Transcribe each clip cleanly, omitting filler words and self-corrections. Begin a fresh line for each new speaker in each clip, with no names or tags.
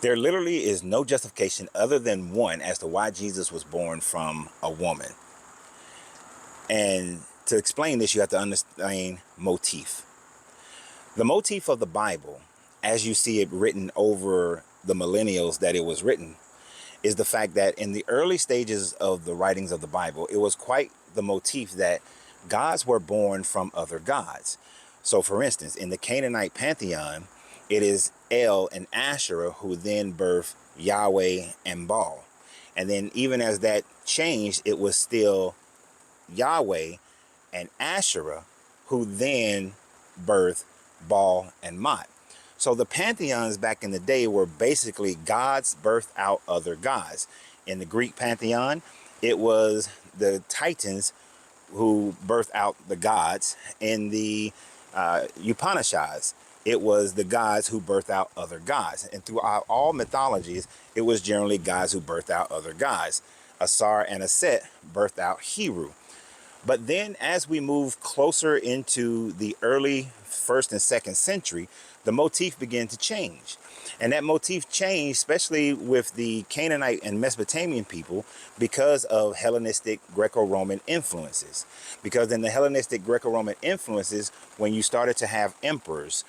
There literally is no justification other than one as to why Jesus was born from a woman. And to explain this, you have to understand motif. The motif of the Bible, as you see it written over the millennials that it was written, is the fact that in the early stages of the writings of the Bible, it was quite the motif that gods were born from other gods. So for instance, in the Canaanite pantheon, it is El and Asherah who then birthed Yahweh and Baal. And then even as that changed, it was still Yahweh and Asherah who then birthed Baal and Mot. So the pantheons back in the day were basically gods birthed out other gods. In the Greek pantheon, it was the Titans who birthed out the gods. In the Upanishads, it was the gods who birthed out other gods. And throughout all mythologies, it was generally gods who birthed out other gods. Asar and Aset birthed out Heru. But then as we move closer into the early 1st and 2nd century, the motif began to change. And that motif changed, especially with the Canaanite and Mesopotamian people, because of Hellenistic Greco-Roman influences. Because in the Hellenistic Greco-Roman influences, when you started to have emperors,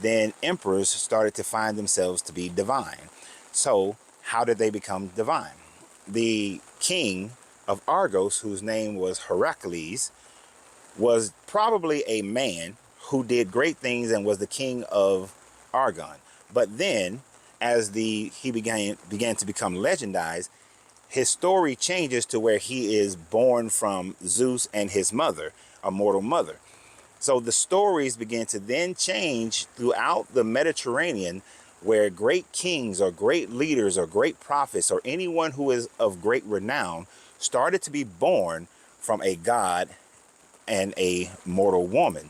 then emperors started to find themselves to be divine. So how did they become divine? The king of Argos, whose name was Heracles, was probably a man who did great things and was the king of Argon. But then, as he began to become legendized, his story changes to where he is born from Zeus and his mother, a mortal mother. So the stories began to then change throughout the Mediterranean, where great kings or great leaders or great prophets or anyone who is of great renown started to be born from a god and a mortal woman.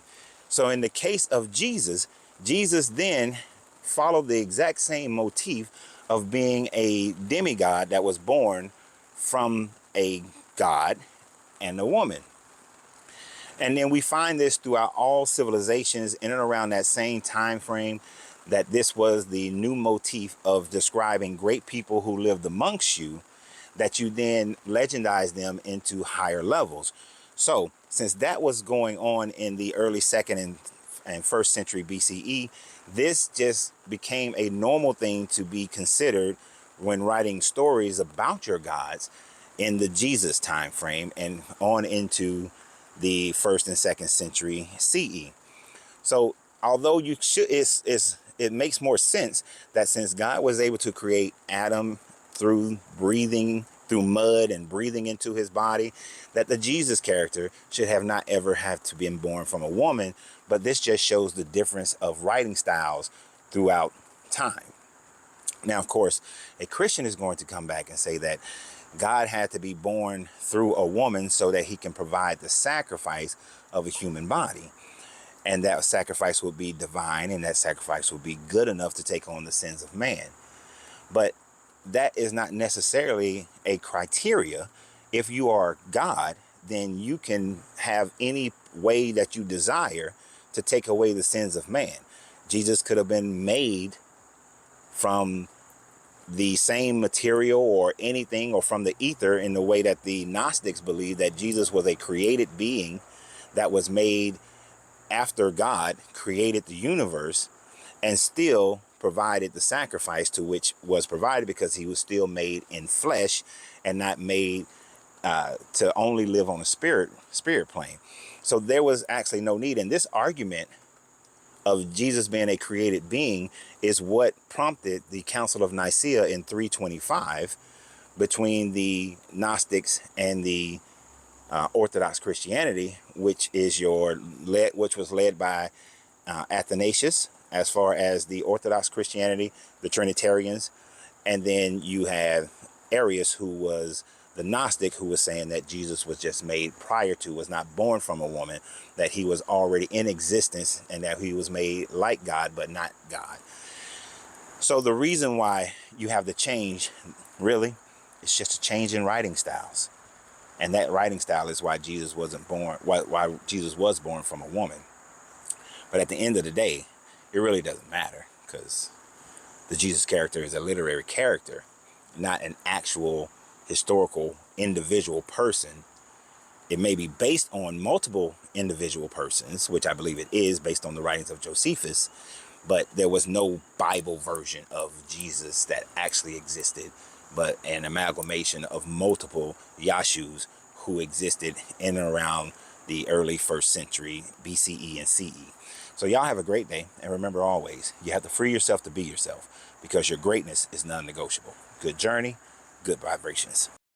So in the case of Jesus, Jesus then followed the exact same motif of being a demigod that was born from a god and a woman. And then we find this throughout all civilizations in and around that same time frame, that this was the new motif of describing great people who lived amongst you, that you then legendize them into higher levels. So since that was going on in the early 2nd and 1st century BCE, this just became a normal thing to be considered when writing stories about your gods in the Jesus time frame and on into the 1st and 2nd century CE. So although you should, it makes more sense that since God was able to create Adam through breathing through mud and breathing into his body, that the Jesus character should have not ever have to been born from a woman. But this just shows the difference of writing styles throughout time. Now, of course, a Christian is going to come back and say that God had to be born through a woman so that he can provide the sacrifice of a human body. And that sacrifice will be divine, and that sacrifice will be good enough to take on the sins of man. But that is not necessarily a criteria. If you are God, then you can have any way that you desire to take away the sins of man. Jesus could have been made from the same material or anything, or from the ether, in the way that the Gnostics believe that Jesus was a created being that was made after God created the universe, and still provided the sacrifice to which was provided because he was still made in flesh and not made to only live on a spirit plane. So there was actually no need. And this argument of Jesus being a created being is what prompted the Council of Nicaea in 325 between the Gnostics and the Orthodox Christianity, which was led by Athanasius, as far as the Orthodox Christianity, the Trinitarians. And then you have Arius, who was the Gnostic, who was saying that Jesus was just made prior to, was not born from a woman, that he was already in existence, and that he was made like God, but not God. So the reason why you have the change, really, it's just a change in writing styles. And that writing style is why Jesus wasn't born, why Jesus was born from a woman. But at the end of the day, it really doesn't matter, because The Jesus character is a literary character, not an actual historical individual person. It may be based on multiple individual persons, which I believe it is based on the writings of Josephus, but there was no Bible version of Jesus that actually existed, but an amalgamation of multiple Yashus who existed in and around the early 1st century BCE and CE. So y'all have a great day, and remember always, you have to free yourself to be yourself, because your greatness is non-negotiable. Good journey, good vibrations.